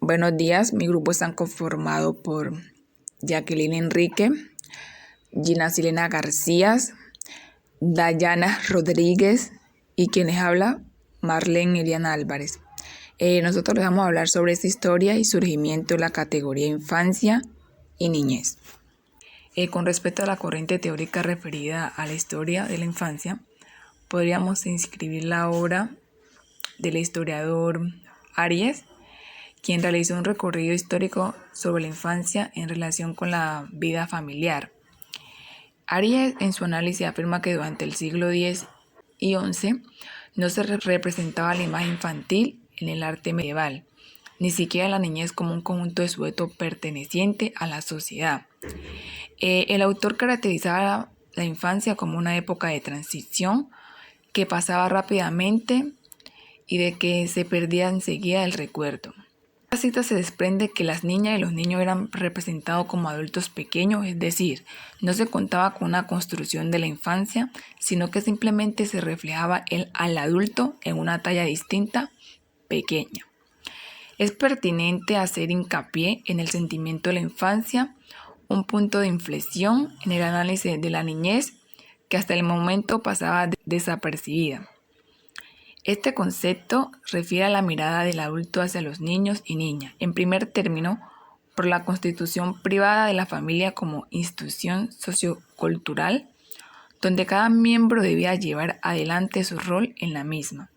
Buenos días, mi grupo está conformado por Jacqueline Enrique, Gina Silena García, Dayana Rodríguez y quienes habla, Marlene Eliana Álvarez. Nosotros les vamos a hablar sobre esta historia y surgimiento de la categoría infancia y niñez. Con respecto a la corriente teórica referida a la historia de la infancia, podríamos inscribir la obra del historiador Aries, quien realizó un recorrido histórico sobre la infancia en relación con la vida familiar. Aries en su análisis afirma que durante el siglo X y XI no se representaba la imagen infantil en el arte medieval, ni siquiera la niñez como un conjunto de sujeto perteneciente a la sociedad. El autor caracterizaba la infancia como una época de transición que pasaba rápidamente y de que se perdía enseguida el recuerdo. De esta cita se desprende que las niñas y los niños eran representados como adultos pequeños, es decir, no se contaba con una construcción de la infancia, sino que simplemente se reflejaba al adulto en una talla distinta, pequeña. Es pertinente hacer hincapié en el sentimiento de la infancia, un punto de inflexión en el análisis de la niñez que hasta el momento pasaba desapercibida. Este concepto refiere a la mirada del adulto hacia los niños y niñas, en primer término, por la constitución privada de la familia como institución sociocultural, donde cada miembro debía llevar adelante su rol en la misma,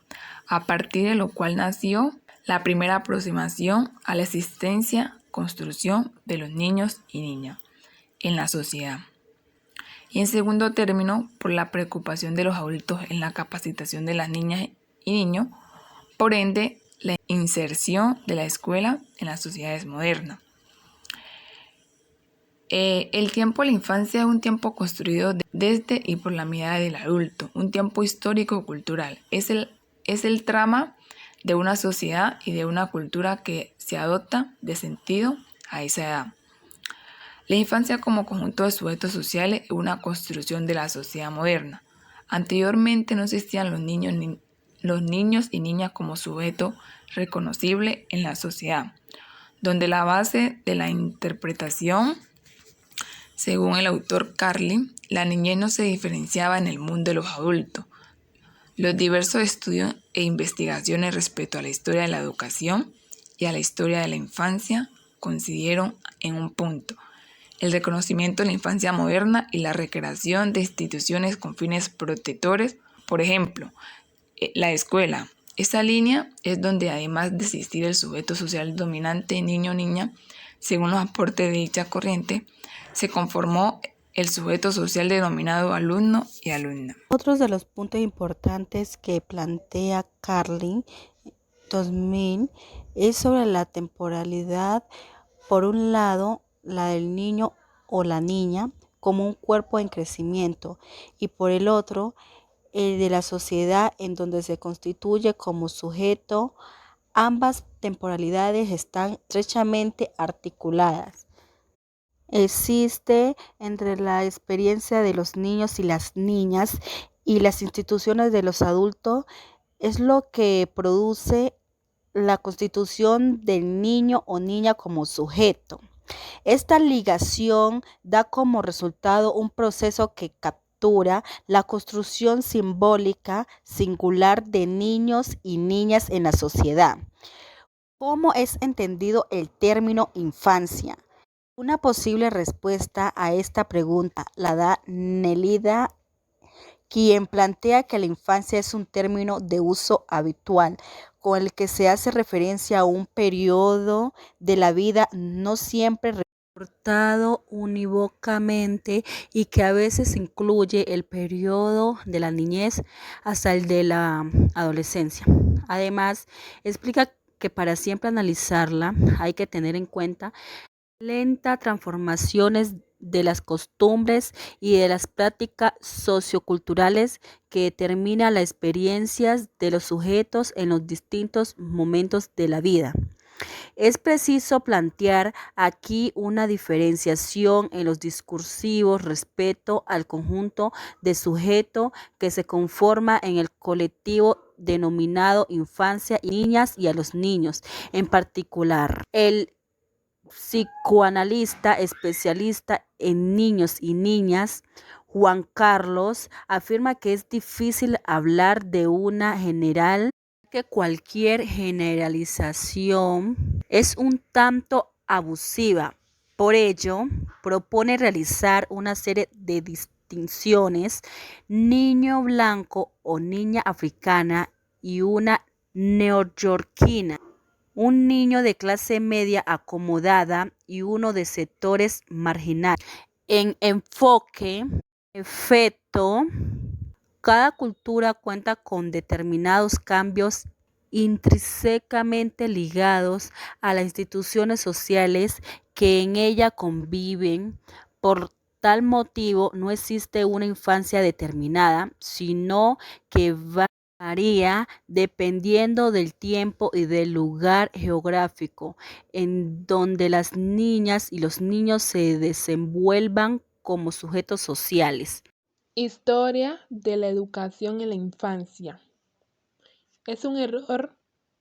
a partir de lo cual nació la primera aproximación a la existencia, construcción de los niños y niñas en la sociedad. Y en segundo término, por la preocupación de los adultos en la capacitación de las niñas y niños, por ende, la inserción de la escuela en las sociedades modernas. El tiempo de la infancia es un tiempo construido desde y por la mirada del adulto, un tiempo histórico-cultural. Es el trama de una sociedad y de una cultura que se adopta de sentido a esa edad. La infancia como conjunto de sujetos sociales es una construcción de la sociedad moderna. Anteriormente no existían los niños y niñas como sujeto reconocible en la sociedad, donde la base de la interpretación, según el autor Carlin, la niñez no se diferenciaba en el mundo de los adultos. Los diversos estudios e investigaciones respecto a la historia de la educación y a la historia de la infancia coincidieron en un punto: el reconocimiento de la infancia moderna y la recreación de instituciones con fines protectores, por ejemplo, la escuela. Esta línea es donde, además de existir el sujeto social dominante niño o niña, según los aportes de dicha corriente, se conformó el sujeto social denominado alumno y alumna. Otros de los puntos importantes que plantea Carlin 2000 es sobre la temporalidad. Por un lado, la del niño o la niña como un cuerpo en crecimiento, y por el otro, el de la sociedad en donde se constituye como sujeto. Ambas temporalidades están estrechamente articuladas. Existe entre la experiencia de los niños y las niñas y las instituciones de los adultos, es lo que produce la constitución del niño o niña como sujeto. Esta ligación da como resultado un proceso que captura la construcción simbólica singular de niños y niñas en la sociedad. ¿Cómo es entendido el término infancia? Una posible respuesta a esta pregunta la da Nelida, quien plantea que la infancia es un término de uso habitual, con el que se hace referencia a un periodo de la vida no siempre reportado unívocamente y que a veces incluye el periodo de la niñez hasta el de la adolescencia. Además, explica que para siempre analizarla hay que tener en cuenta lentas transformaciones de las costumbres y de las prácticas socioculturales que determinan las experiencias de los sujetos en los distintos momentos de la vida. Es preciso plantear aquí una diferenciación en los discursivos respecto al conjunto de sujeto que se conforma en el colectivo denominado infancia y niñas y a los niños. En particular, el psicoanalista especialista en niños y niñas, Juan Carlos, afirma que es difícil hablar de una general, que cualquier generalización es un tanto abusiva. Por ello, propone realizar una serie de distinciones: niño blanco o niña africana y una neoyorquina, un niño de clase media acomodada y uno de sectores marginales. En enfoque, efecto, cada cultura cuenta con determinados cambios intrínsecamente ligados a las instituciones sociales que en ella conviven. Por tal motivo, no existe una infancia determinada, sino que varía dependiendo del tiempo y del lugar geográfico en donde las niñas y los niños se desenvuelvan como sujetos sociales. Historia de la educación en la infancia. Es un error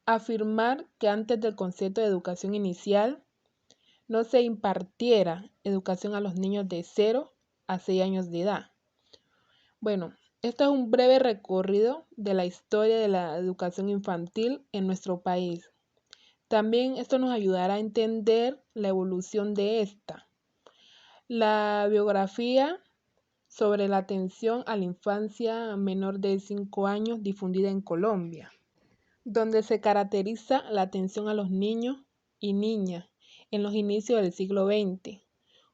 afirmar que antes del concepto de educación inicial no se impartiera educación a los niños de 0 a 6 años de edad. Bueno, esto es un breve recorrido de la historia de la educación infantil en nuestro país. También esto nos ayudará a entender la evolución de esta. La biografía sobre la atención a la infancia menor de 5 años difundida en Colombia, donde se caracteriza la atención a los niños y niñas en los inicios del siglo XX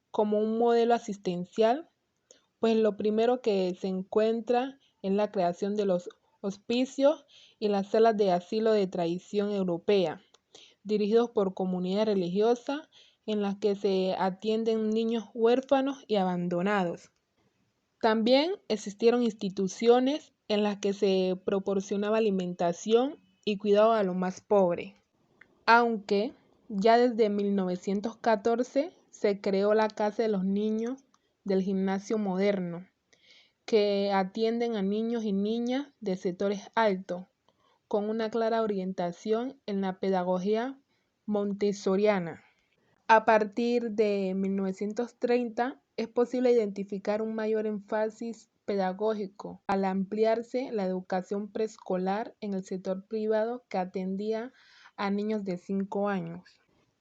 como un modelo asistencial, pues lo primero que se encuentra es la creación de los hospicios y las salas de asilo de tradición europea, dirigidos por comunidades religiosas en las que se atienden niños huérfanos y abandonados. También existieron instituciones en las que se proporcionaba alimentación y cuidado a los más pobres, aunque ya desde 1914 se creó la Casa de los Niños del Gimnasio Moderno, que atienden a niños y niñas de sectores altos, con una clara orientación en la pedagogía montessoriana. A partir de 1930 es posible identificar un mayor énfasis pedagógico al ampliarse la educación preescolar en el sector privado que atendía a niños de 5 años.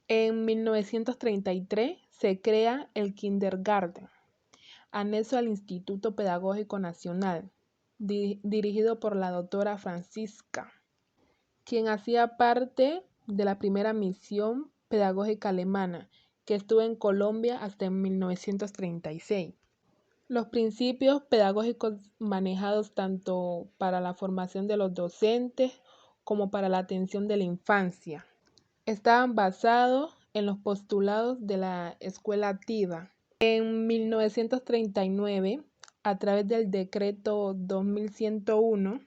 En 1933 se crea el Kindergarten, anexo al Instituto Pedagógico Nacional, dirigido por la doctora Francisca, quien hacía parte de la primera misión pedagógica alemana que estuvo en Colombia hasta 1936. Los principios pedagógicos manejados tanto para la formación de los docentes como para la atención de la infancia estaban basados en los postulados de la escuela activa. En 1939, a través del decreto 2101,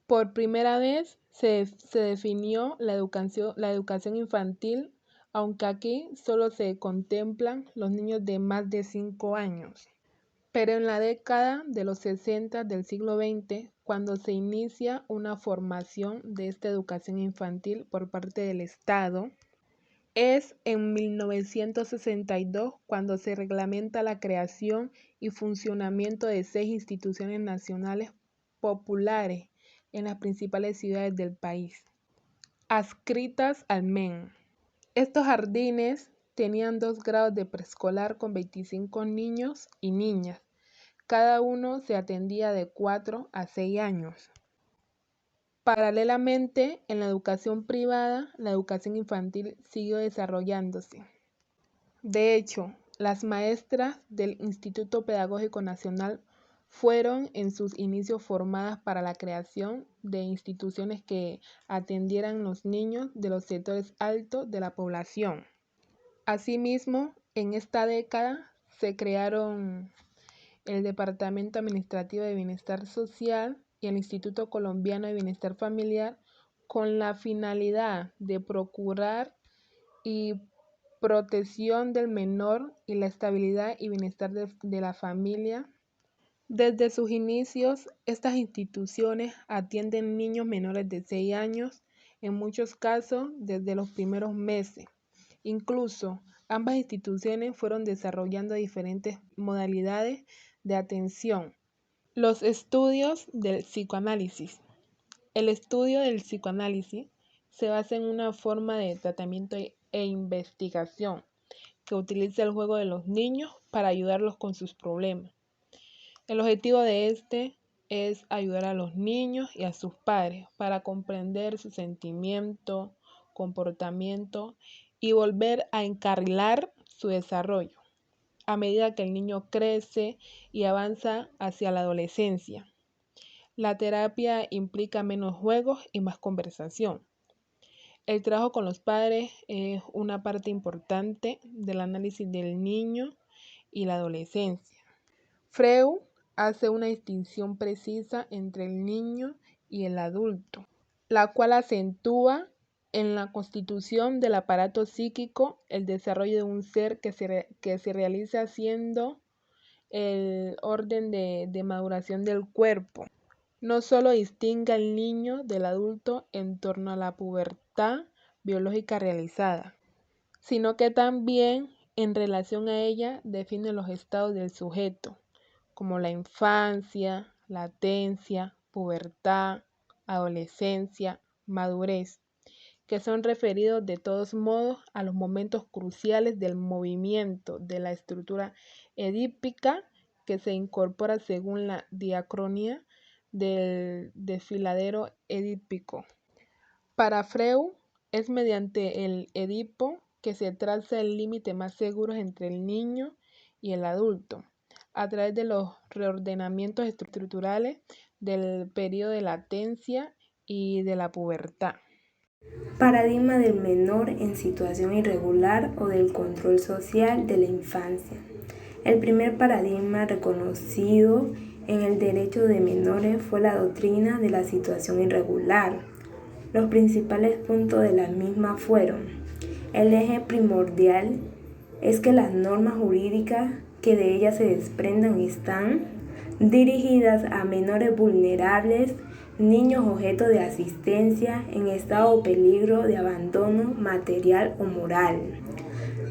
por primera vez se definió la educación infantil, aunque aquí solo se contemplan los niños de más de 5 años. Pero en la década de los 60 del siglo XX, cuando se inicia una formación de esta educación infantil por parte del Estado, es en 1962 cuando se reglamenta la creación y funcionamiento de 6 instituciones nacionales populares en las principales ciudades del país, adscritas al MEN. Estos jardines tenían 2 grados de preescolar con 25 niños y niñas. Cada uno se atendía de 4 a 6 años. Paralelamente, en la educación privada, la educación infantil siguió desarrollándose. De hecho, las maestras del Instituto Pedagógico Nacional fueron en sus inicios formadas para la creación de instituciones que atendieran los niños de los sectores altos de la población. Asimismo, en esta década se crearon el Departamento Administrativo de Bienestar Social y el Instituto Colombiano de Bienestar Familiar con la finalidad de procurar y protección del menor y la estabilidad y bienestar de la familia. Desde sus inicios, estas instituciones atienden niños menores de 6 años, en muchos casos desde los primeros meses. Incluso, ambas instituciones fueron desarrollando diferentes modalidades de atención. Los estudios del psicoanálisis. El estudio del psicoanálisis se basa en una forma de tratamiento e investigación que utiliza el juego de los niños para ayudarlos con sus problemas. El objetivo de este es ayudar a los niños y a sus padres para comprender su sentimiento, comportamiento y volver a encarrilar su desarrollo a medida que el niño crece y avanza hacia la adolescencia. La terapia implica menos juegos y más conversación. El trabajo con los padres es una parte importante del análisis del niño y la adolescencia. Freud hace una distinción precisa entre el niño y el adulto, la cual acentúa en la constitución del aparato psíquico el desarrollo de un ser que se realiza haciendo el orden de maduración del cuerpo. No solo distingue al niño del adulto en torno a la pubertad biológica realizada, sino que también en relación a ella define los estados del sujeto, como la infancia, latencia, pubertad, adolescencia, madurez, que son referidos de todos modos a los momentos cruciales del movimiento de la estructura edípica que se incorpora según la diacronía del desfiladero edípico. Para Freud, es mediante el Edipo que se traza el límite más seguro entre el niño y el adulto, a través de los reordenamientos estructurales del periodo de latencia y de la pubertad. Paradigma del menor en situación irregular o del control social de la infancia. El primer paradigma reconocido en el derecho de menores fue la doctrina de la situación irregular. Los principales puntos de la misma fueron: el eje primordial es que las normas jurídicas que de ella se desprendan están dirigidas a menores vulnerables, niños objeto de asistencia en estado o peligro de abandono material o moral.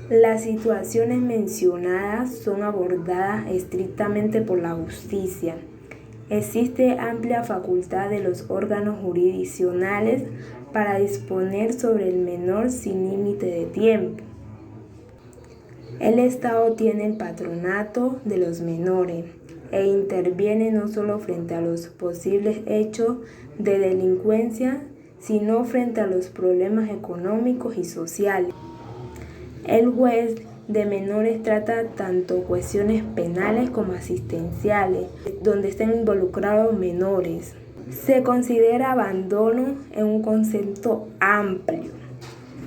Las situaciones mencionadas son abordadas estrictamente por la justicia. Existe amplia facultad de los órganos jurisdiccionales para disponer sobre el menor sin límite de tiempo. El Estado tiene el patronato de los menores e interviene no solo frente a los posibles hechos de delincuencia, sino frente a los problemas económicos y sociales. El juez de menores trata tanto cuestiones penales como asistenciales, donde estén involucrados menores. Se considera abandono en un concepto amplio,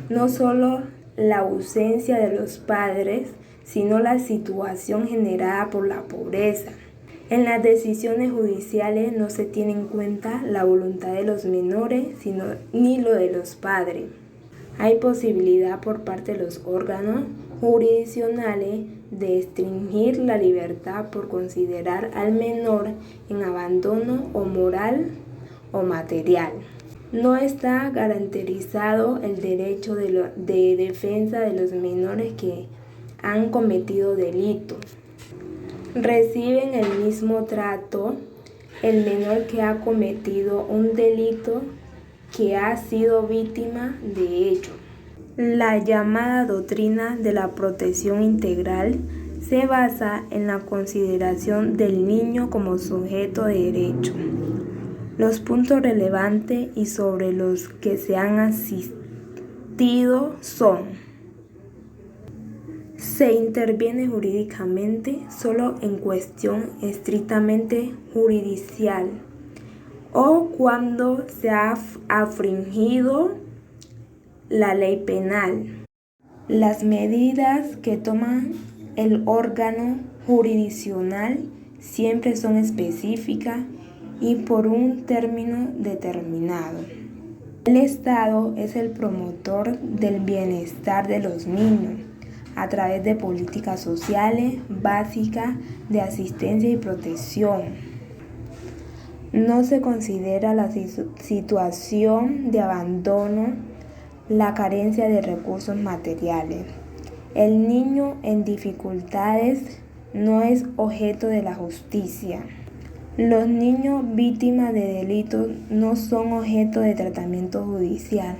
no solo la ausencia de los padres, sino la situación generada por la pobreza. En las decisiones judiciales no se tiene en cuenta la voluntad de los menores, ni lo de los padres. Hay posibilidad por parte de los órganos jurisdiccionales de restringir la libertad por considerar al menor en abandono o moral o material. No está garantizado el derecho de defensa de los menores que han cometido delitos. Reciben el mismo trato el menor que ha cometido un delito que ha sido víctima de ello. La llamada doctrina de la protección integral se basa en la consideración del niño como sujeto de derecho. Los puntos relevantes y sobre los que se han asistido son: se interviene jurídicamente solo en cuestión estrictamente jurisdiccional o cuando se ha infringido la ley penal. Las medidas que toma el órgano jurisdiccional siempre son específicas y por un término determinado. El Estado es el promotor del bienestar de los niños a través de políticas sociales básicas de asistencia y protección. No se considera la situación de abandono, la carencia de recursos materiales. El niño en dificultades no es objeto de la justicia. Los niños víctimas de delitos no son objeto de tratamiento judicial.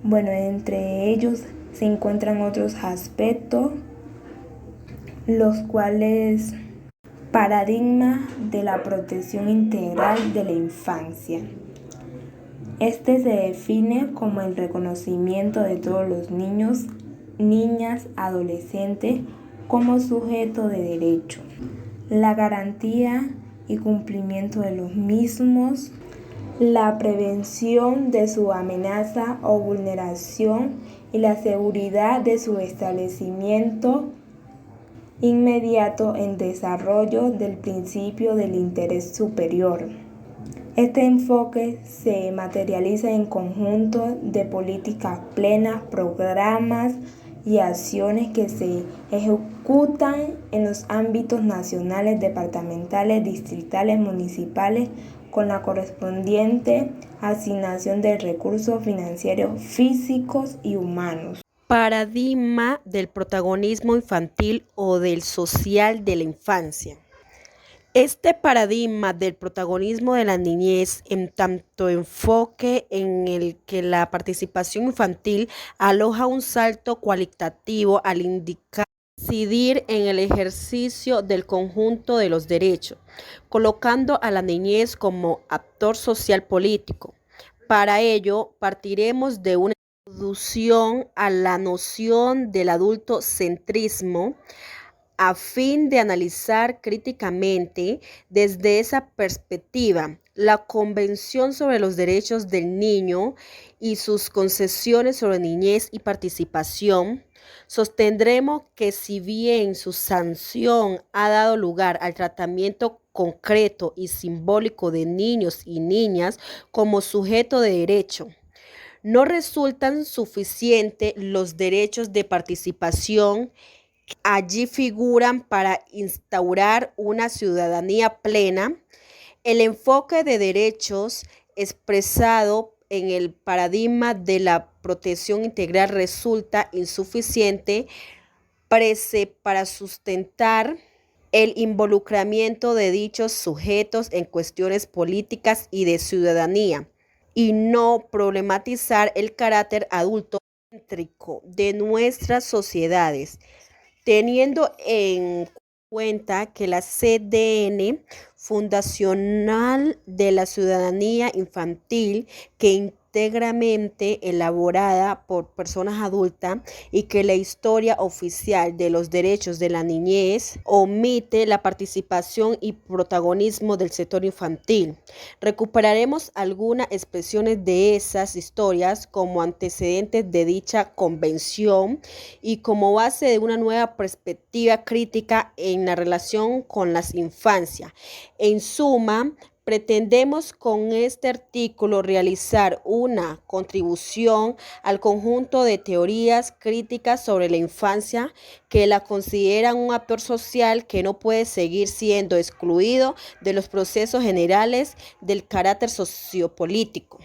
Entre ellos se encuentran otros aspectos, los cuales paradigma de la protección integral de la infancia. Este se define como el reconocimiento de todos los niños, niñas, adolescentes como sujeto de derecho, la garantía y cumplimiento de los mismos, la prevención de su amenaza o vulneración y la seguridad de su establecimiento inmediato en desarrollo del principio del interés superior. Este enfoque se materializa en conjunto de políticas plenas, programas y acciones que se ejecutan en los ámbitos nacionales, departamentales, distritales, municipales, con la correspondiente asignación de recursos financieros, físicos y humanos. Paradigma del protagonismo infantil o del social de la infancia. Este paradigma del protagonismo de la niñez en tanto enfoque en el que la participación infantil aloja un salto cualitativo al incidir en el ejercicio del conjunto de los derechos, colocando a la niñez como actor social político. Para ello, partiremos de una introducción a la noción del adultocentrismo, a fin de analizar críticamente desde esa perspectiva la Convención sobre los Derechos del Niño y sus concesiones sobre niñez y participación. Sostendremos que si bien su sanción ha dado lugar al tratamiento concreto y simbólico de niños y niñas como sujeto de derecho, no resultan suficientes los derechos de participación que allí figuran para instaurar una ciudadanía plena. El enfoque de derechos expresado en el paradigma de la protección integral resulta insuficiente para sustentar el involucramiento de dichos sujetos en cuestiones políticas y de ciudadanía, y no problematizar el carácter adultocéntrico de nuestras sociedades, teniendo en cuenta que la CDN fundacional de la ciudadanía infantil, que íntegramente elaborada por personas adultas, y que la historia oficial de los derechos de la niñez omite la participación y protagonismo del sector infantil. Recuperaremos algunas expresiones de esas historias como antecedentes de dicha convención y como base de una nueva perspectiva crítica en la relación con las infancias. En suma, pretendemos con este artículo realizar una contribución al conjunto de teorías críticas sobre la infancia que la consideran un actor social que no puede seguir siendo excluido de los procesos generales del carácter sociopolítico.